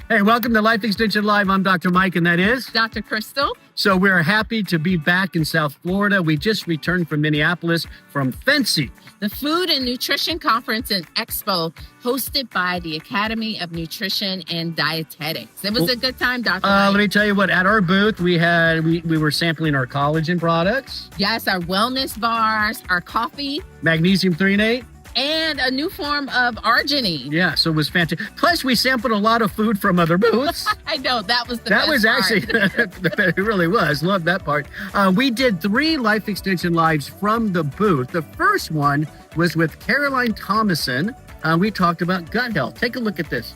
Hey, welcome to Life Extension Live. I'm Dr. Mike, and that is Dr. Crystal. So we're happy to be back in South Florida. We just returned from Minneapolis from FNCE, The Food and Nutrition Conference and Expo, hosted by the Academy of Nutrition and Dietetics. It was a good time, Dr. Mike. Let me tell you what, at our booth, we were sampling our collagen products. Yes, our wellness bars, our coffee, Magnesium threonate. and a new form of arginine. Yeah, so it was fantastic. Plus, we sampled a lot of food from other booths. I know, that was the That best was actually, part. it really was. Love that part. We did 3 Life Extension Lives from the booth. The first one was with Caroline Thomason. We talked about gut health. Take a look at this.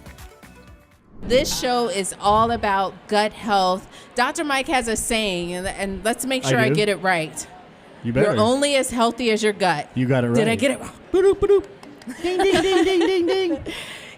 This show is all about gut health. Dr. Mike has a saying, and let's make sure I get it right. You better. You're only as healthy as your gut. You got it right. Did I get it wrong? Ba-doop, ba-doop. Ding, ding, ding, ding, ding, ding.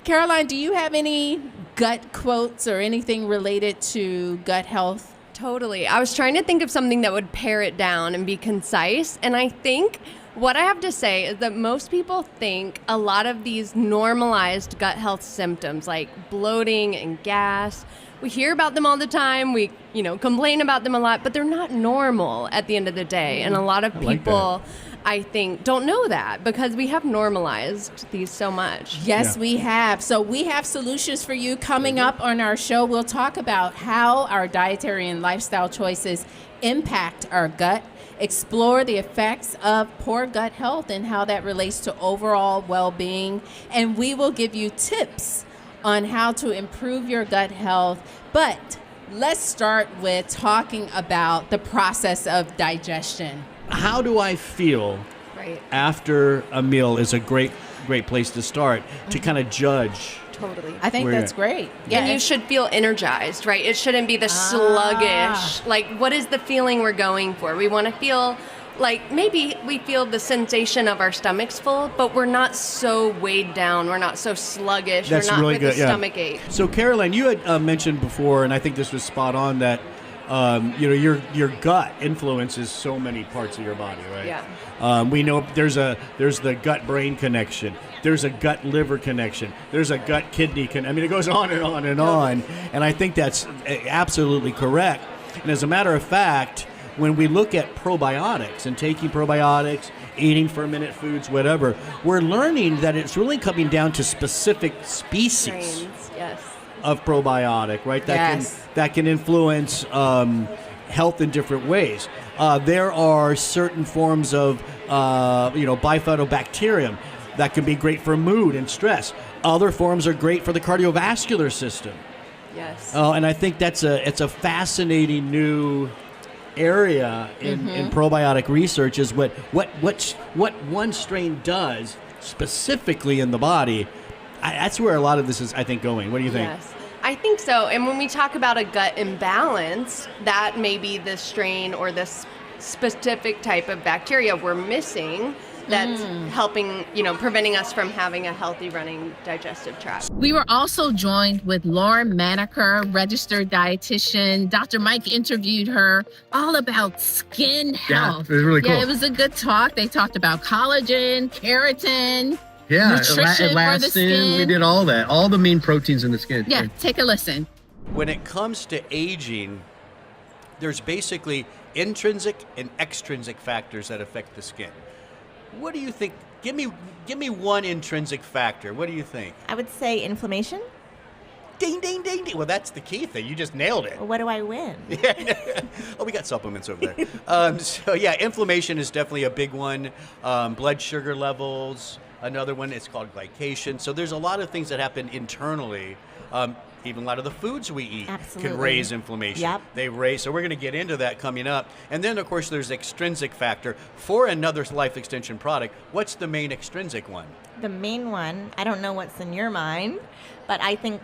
Caroline, do you have any gut quotes or anything related to gut health? Totally. I was trying to think of something that would pare it down and be concise. And I think what I have to say is that most people think a lot of these normalized gut health symptoms like bloating and gas, we hear about them all the time. We, complain about them a lot, but they're not normal at the end of the day. And a lot of people, I think, don't know that because we have normalized these so much. Yes, we have. So we have solutions for you coming up on our show. We'll talk about how our dietary and lifestyle choices impact our gut, explore the effects of poor gut health and how that relates to overall well-being. And we will give you tips on how to improve your gut health. But let's start with talking about the process of digestion. How do I feel after a meal is a great place to start to kind of judge. Totally. I think that's great. Yeah, and you should feel energized, right? It shouldn't be the sluggish. Like, what is the feeling we're going for? We want to feel like maybe we feel the sensation of our stomachs full, but we're not so weighed down. We're not so sluggish. That's we're not really with good. a stomach ache. So, Caroline, you had mentioned before, and I think this was spot on, that your gut influences so many parts of your body, right? Yeah. We know there's the gut-brain connection. There's a gut-liver connection. There's a gut-kidney connection. I mean, it goes on and on and on. And I think that's absolutely correct. And as a matter of fact, when we look at probiotics and taking probiotics, eating fermented foods, whatever, we're learning that it's really coming down to specific species Strains, yes. of probiotic, right? That can influence health in different ways. There are certain forms of bifidobacterium that can be great for mood and stress. Other forms are great for the cardiovascular system. Yes. And I think it's a fascinating new area in probiotic research is what one strain does specifically in the body. That's where a lot of this is, I think, going. What do you think? Yes, I think so. And when we talk about a gut imbalance, that may be the strain or this specific type of bacteria we're missing that's helping, preventing us from having a healthy running digestive tract. We were also joined with Lauren Maneker, registered dietitian. Dr. Mike interviewed her all about skin health. Yeah, it was really cool. Yeah, it was a good talk. They talked about collagen, keratin, Yeah, nutrition for the skin. We did all that, all the main proteins in the skin. Yeah, take a listen. When it comes to aging, there's basically intrinsic and extrinsic factors that affect the skin. What do you think? Give me one intrinsic factor. What do you think? I would say inflammation. Ding, ding, ding, ding. Well, that's the key thing. You just nailed it. Well, what do I win? Oh, we got supplements over there. So, yeah, inflammation is definitely a big one. Blood sugar levels, another one. It's called glycation. So there's a lot of things that happen internally. Even a lot of the foods we eat can raise inflammation. Yep. They raise. So we're going to get into that coming up. And then, of course, there's extrinsic factor. For another life extension product, what's the main extrinsic one? The main one, I don't know what's in your mind, but I think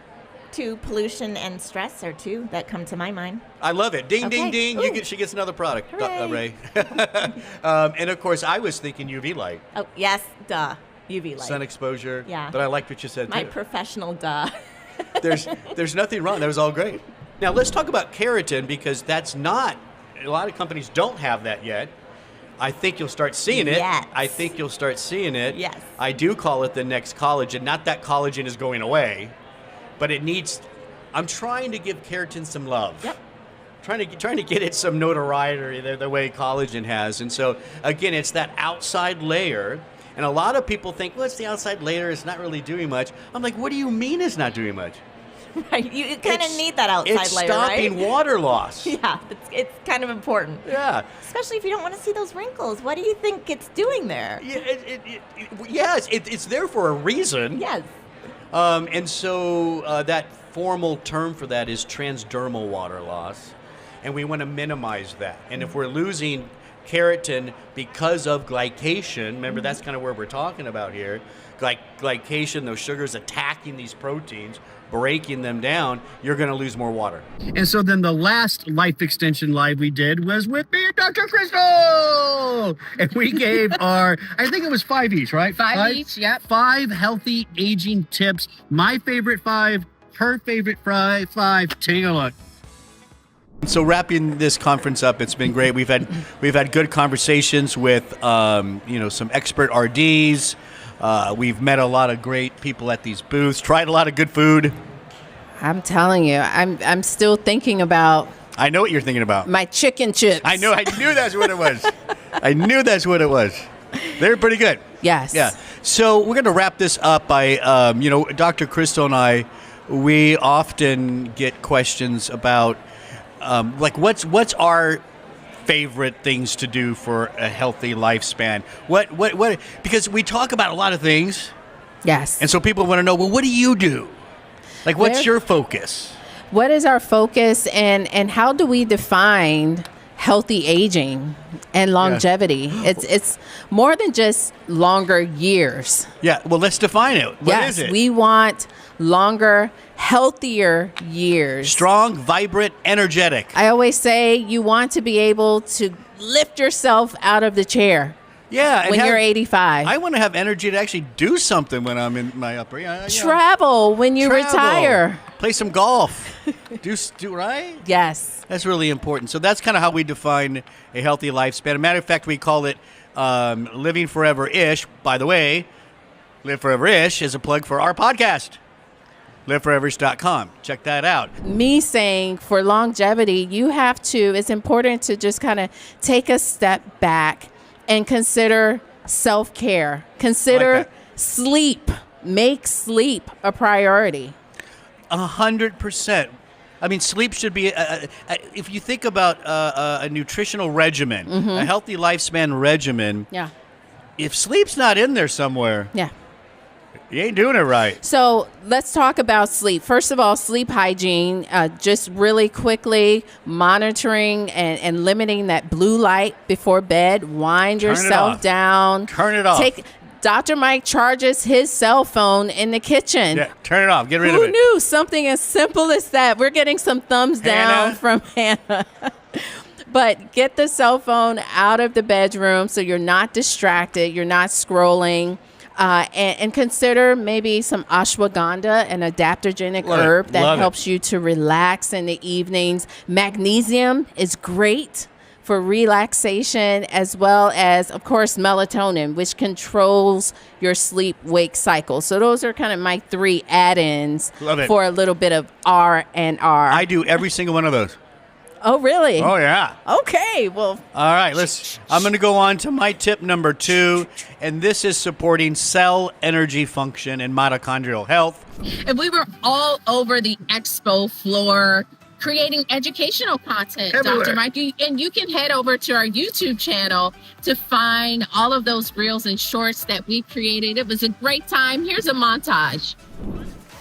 pollution and stress are two that come to my mind. I love it. Ding, Okay. ding, ding. She gets another product, Hooray. Ray. And, of course, I was thinking UV light. Oh, yes, duh. UV light. Sun exposure. Yeah. But I liked what you said, My too. professional duh. There's nothing wrong. That was all great. Now, let's talk about keratin because that's not, a lot of companies don't have that yet. I think you'll start seeing it. Yes. I think you'll start seeing it. Yes. I do call it the next collagen. Not that collagen is going away, but it needs I'm trying to give keratin some love. Yep. Trying to get it some notoriety the way collagen has. And so, again, it's that outside layer. And a lot of people think, well, it's the outside layer. It's not really doing much. I'm like, what do you mean it's not doing much? Right. You kind of need that outside it's layer, stopping right? water loss. Yeah, it's kind of important. Yeah. Especially if you don't want to see those wrinkles. What do you think it's doing there? Yeah, it's there for a reason. Yes. And so that formal term for that is transdermal water loss. And we want to minimize that. And if we're losing keratin because of glycation, remember that's kind of where we're talking about here, glycation, those sugars attacking these proteins, breaking them down, you're going to lose more water. And so then the last life extension live we did was with me and Dr. Crystal. And we gave I think it was 5 each, right? Five each, yep. 5 healthy aging tips. My favorite 5, her favorite 5. Take a look. So wrapping this conference up, it's been great. We've had good conversations with some expert RDs. We've met a lot of great people at these booths. Tried a lot of good food. I'm telling you, I'm still thinking about I know what you're thinking about. my chicken chips. I knew that's what it was. I knew that's what it was. They're pretty good. Yes. Yeah. So we're going to wrap this up by Dr. Crystal and I. We often get questions about. What's our favorite things to do for a healthy lifespan? What because we talk about a lot of things. Yes. And so people want to know, well, what do you do? Like, what's Where- your focus? What is our focus and how do we define healthy aging and longevity? It's more than just longer years. Yeah, well, let's define it. What is it? We want longer, healthier years. Strong, vibrant, energetic. I always say you want to be able to lift yourself out of the chair Yeah. and when you're 85. I want to have energy to actually do something when I'm in my upper. Travel when you retire. Play some golf. do right? Yes. That's really important. So that's kind of how we define a healthy lifespan. As a matter of fact, we call it living forever-ish. By the way, Live Forever-ish is a plug for our podcast. liveforeverish.com. Check that out. Me saying for longevity, it's important to just kind of take a step back and consider self-care. Consider Like that. sleep. Make sleep a priority. 100%. I mean, sleep should be, if you think about a nutritional regimen, a healthy lifespan regimen, Yeah. if sleep's not in there somewhere, Yeah. you ain't doing it right. So let's talk about sleep. First of all, sleep hygiene, just really quickly monitoring and limiting that blue light before bed. Wind Turn it yourself off. down. Turn it off. Dr. Mike charges his cell phone in the kitchen. Yeah, turn it off. Get rid of Who it. knew something as simple as that? We're getting some thumbs down Hannah. from Hannah. But get the cell phone out of the bedroom so you're not distracted, you're not scrolling. And consider maybe some ashwagandha, an adaptogenic herb that Love it. helps you to relax in the evenings. Magnesium is great for relaxation, as well as, of course, melatonin, which controls your sleep-wake cycle. So those are kind of my 3 add-ins Love it. for a little bit of R&R. I do every single one of those. Oh, really? Oh, yeah. Okay, well, All right, I'm going to go on to my tip number 2, and this is supporting cell energy function and mitochondrial health. And we were all over the Expo floor creating educational content, Everywhere. Dr. Mike. And you can head over to our YouTube channel to find all of those reels and shorts that we created. It was a great time. Here's a montage.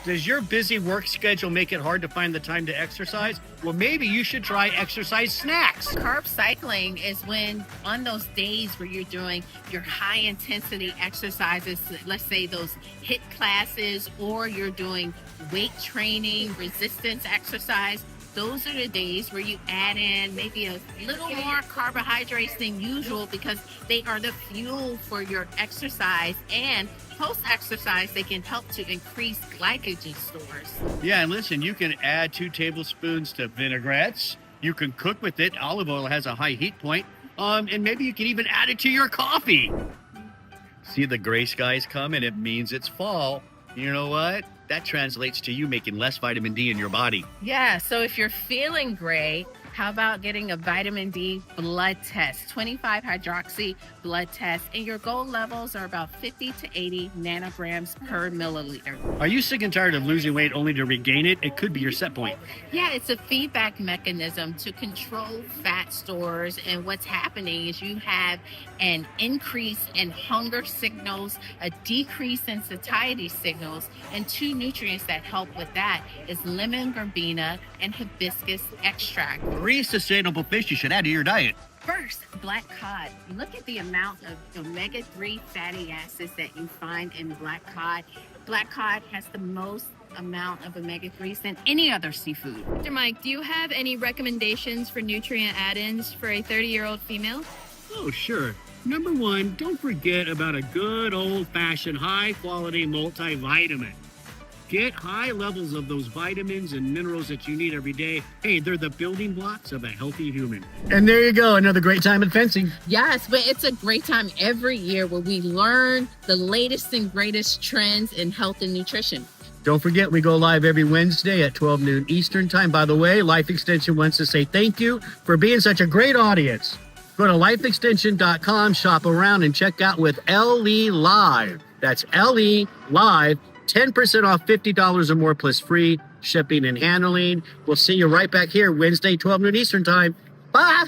Does your busy work schedule make it hard to find the time to exercise? Well, maybe you should try exercise snacks. Carb cycling is when on those days where you're doing your high intensity exercises, let's say those HIIT classes, or you're doing weight training, resistance exercise, those are the days where you add in maybe a little more carbohydrates than usual because they are the fuel for your exercise, and post-exercise they can help to increase glycogen stores. Yeah, and listen, you can add 2 tablespoons to vinaigrettes. You can cook with it. Olive oil has a high heat point. And maybe you can even add it to your coffee. See the gray skies coming, it means it's fall. You know what? that translates to you making less vitamin D in your body. Yeah, so if you're feeling gray, how about getting a vitamin D blood test, 25 hydroxy blood test, and your goal levels are about 50 to 80 nanograms per milliliter. Are you sick and tired of losing weight only to regain it? It could be your set point. Yeah, it's a feedback mechanism to control fat stores. And what's happening is you have an increase in hunger signals, a decrease in satiety signals, and two nutrients that help with that is lemon verbena and hibiscus extract. 3 sustainable fish you should add to your diet. First, black cod. Look at the amount of omega-3 fatty acids that you find in black cod. Black cod has the most amount of omega-3s than any other seafood. Dr. Mike, do you have any recommendations for nutrient add-ins for a 30-year-old female? Oh, sure. Number 1, don't forget about a good old-fashioned high-quality multivitamin. Get high levels of those vitamins and minerals that you need every day. Hey, they're the building blocks of a healthy human. And there you go, another great time at fencing. Yes, but it's a great time every year where we learn the latest and greatest trends in health and nutrition. Don't forget, we go live every Wednesday at 12 noon Eastern time. By the way, Life Extension wants to say thank you for being such a great audience. Go to lifeextension.com, shop around, and check out with LE Live. That's LE Live. 10% off $50 or more plus free shipping and handling. We'll see you right back here Wednesday, 12 noon Eastern time. Bye.